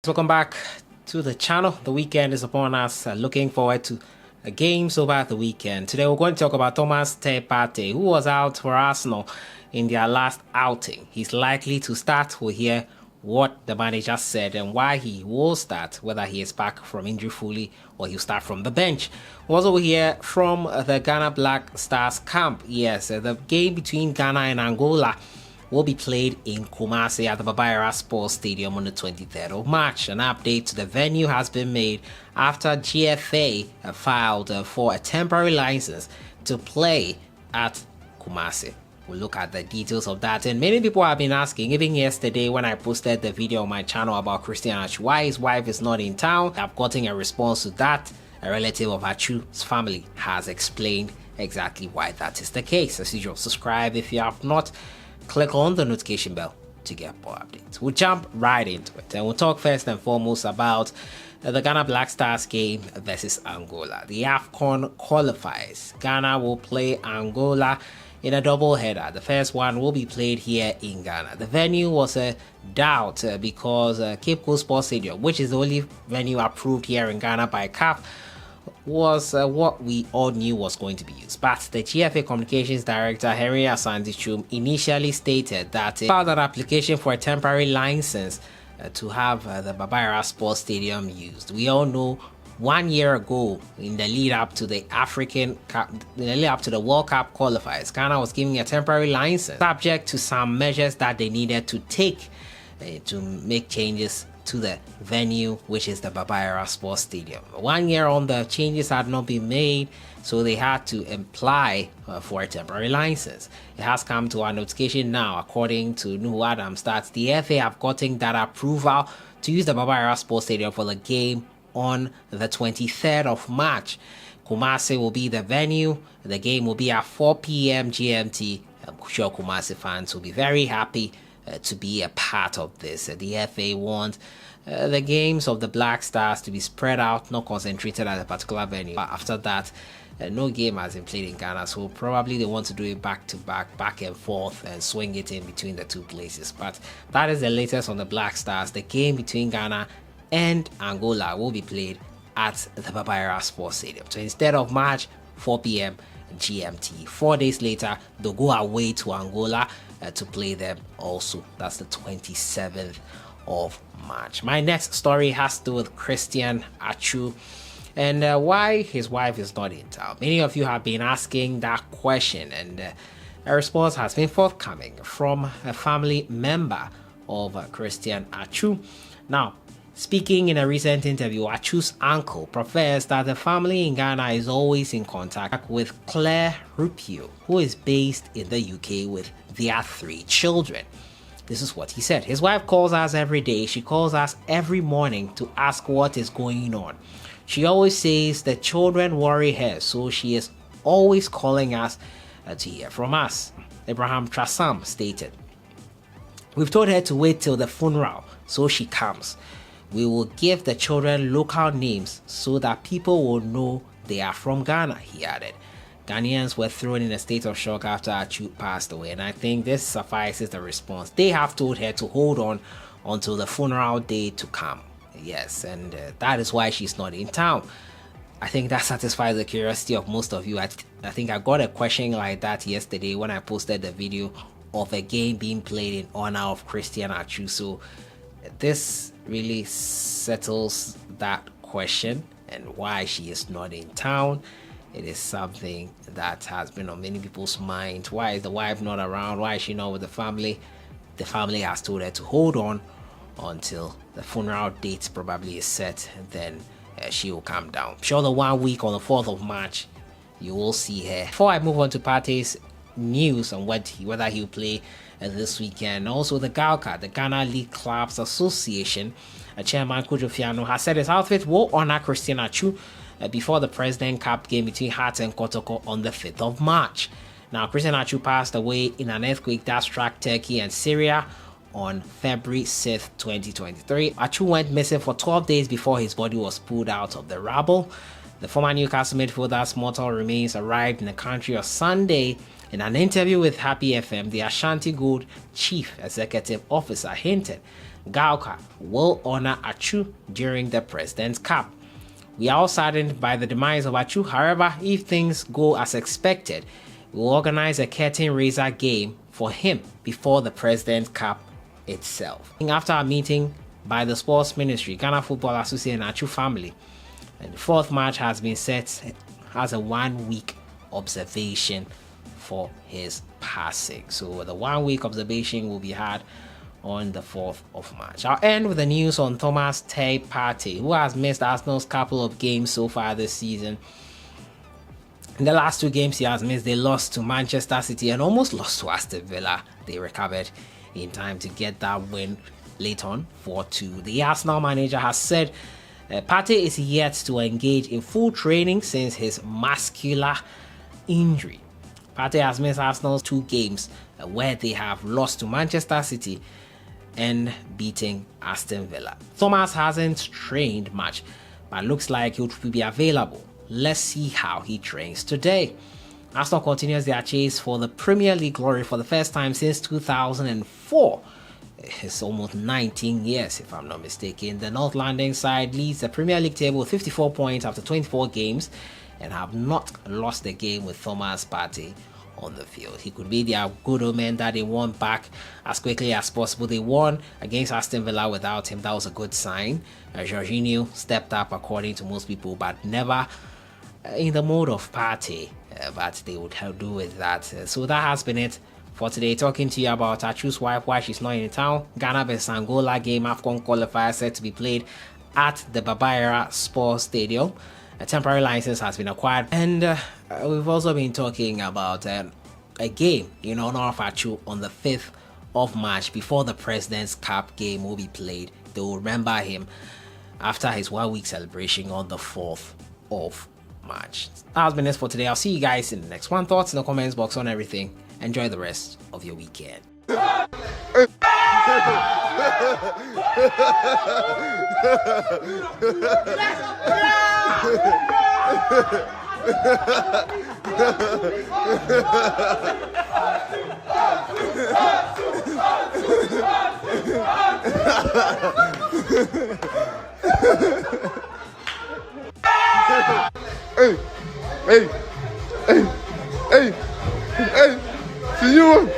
Welcome back to the channel. The weekend is upon us. Looking forward to games over the weekend. Today we're going to talk about Partey, who was out for Arsenal in their last outing. He's likely to start. We'll hear what the manager said and why he will start, whether he is back from injury fully or he'll start from the bench. We'll also hear from the Ghana Black Stars camp. Yes, the game between Ghana and Angola will be played in Kumasi at the BLACKSTARS Stadium on the 23rd of March. An update to the venue has been made after GFA filed for a temporary license to play at Kumasi. We'll look at the details of that, and many people have been asking, even yesterday when I posted the video on my channel about Christian Atsu, why his wife is not in town. I've gotten a response to that. A relative of Atsu'S family has explained exactly why that is the case. As usual, subscribe if you have not. Click on the notification bell to get more updates. We'll jump right into it, and we'll talk first and foremost about the Ghana Black Stars game versus Angola. The AFCON qualifiers. Ghana will play Angola in a double header. The first one will be played here in Ghana. The venue was a doubt because Cape Coast Sports Stadium, which is the only venue approved here in Ghana by CAF, was what we all knew was going to be used. But the GFA Communications Director, Henry Asandichum, initially stated that he filed an application for a temporary license to have the BLACKSTARS Stadium used. We all know 1 year ago, in the lead up to the World Cup qualifiers, Ghana was giving a temporary license subject to some measures that they needed to take to make changes to the venue, which is the BLACKSTARS Stadium. 1 year on, the changes had not been made, so they had to apply for a temporary license. It has come to our notification now. According to Nuhu Adams, that the FA have gotten that approval to use the BLACKSTARS Stadium for the game on the 23rd of March. Kumasi will be the venue. The game will be at 4 p.m. GMT. I'm sure Kumasi fans will be very happy to be a part of this. The FA want the games of the Black Stars to be spread out, not concentrated at a particular venue. But after that, no game has been played in Ghana, so probably they want to do it back to back, back and forth, and swing it in between the two places. But that is the latest on the Black Stars. The game between Ghana and Angola will be played at the BLACKSTARS Stadium. So instead of March, 4 p.m. GMT. 4 days later, they'll go away to Angola to play them also. That's the 27th of March. My next story has to do with Christian Atsu and why his wife is not in town. Many of you have been asking that question, and a response has been forthcoming from a family member of Christian Atsu. Now, speaking in a recent interview, Atsu's uncle professed that the family in Ghana is always in contact with Claire Rupio, who is based in the UK with their 3 children. This is what he said. His wife calls us every day. She calls us every morning to ask what is going on. She always says the children worry her, so she is always calling us to hear from us. Abraham Trasam stated, "We've told her to wait till the funeral so she comes. We will give the children local names so that people will know they are from Ghana," he added. Ghanaians were thrown in a state of shock after Atsu passed away, and I think this suffices the response. They have told her to hold on until the funeral day to come. Yes, and that is why she's not in town. I think that satisfies the curiosity of most of you. I think I got a question like that yesterday when I posted the video of a game being played in honor of Christian Atsu. So this really settles that question and why she is not in town. It is something that has been on many people's minds. Why is the wife not around? Why is she not with the family? The family has told her to hold on until the funeral date probably is set, and then she will come down. I'm sure the 1 week on the 4th of March, you will see her. Before I move on to Partey's news on whether he'll play this weekend, also the GALCA, the Ghana League Clubs Association, Chairman Kojo Fiano has said his outfit will honor Christian Atsu before the President Cup game between Hearts and Kotoko on the 5th of March. Now, Christian Atsu passed away in an earthquake that struck Turkey and Syria on February 6th, 2023. Atsu went missing for 12 days before his body was pulled out of the rubble. The former Newcastle midfielder's mortal remains arrived in the country on Sunday. In an interview with Happy FM, the Ashanti Gold Chief Executive Officer hinted Gauka will honor Atsu during the President's Cup. We are all saddened by the demise of Atsu. However, if things go as expected, we will organize a curtain raiser game for him before the President's Cup itself. After a meeting by the Sports Ministry, Ghana Football Association and Atsu family, and the fourth match has been set as a 1 week observation for his passing. So the 1 week observation will be had on the 4th of March. I'll end with the news on Thomas Partey, who has missed Arsenal's couple of games so far this season. In the last 2 games he has missed, they lost to Manchester City and almost lost to Aston Villa. They recovered in time to get that win late on 4-2. The Arsenal manager has said Partey is yet to engage in full training since his muscular injury. Partey has missed Arsenal's 2 games where they have lost to Manchester City and beating Aston Villa. Thomas hasn't trained much, but looks like he will be available. Let's see how he trains today. Arsenal continues their chase for the Premier League glory for the first time since 2004. It's almost 19 years, if I'm not mistaken. The North London side leads the Premier League table with 54 points after 24 games and have not lost the game with Thomas Partey on the field. He could be their good omen that they won back as quickly as possible. They won against Aston Villa without him. That was a good sign. Jorginho stepped up according to most people, but never in the mode of Partey. But they would do with that. So that has been it for today. Talking to you about Atsu'S wife, why she's not in town. Ghana vs Angola game, AFCON qualifier set to be played at the Babayara Sports Stadium. A temporary license has been acquired, and we've also been talking about a game in honor of Atsu on the 5th of March before the President's Cup game will be played. They will remember him after his 1 week celebration on the 4th of March. That has been it for today. I'll see you guys in the next one. Thoughts in the comments box on everything. Enjoy the rest of your weekend. Hey, see you.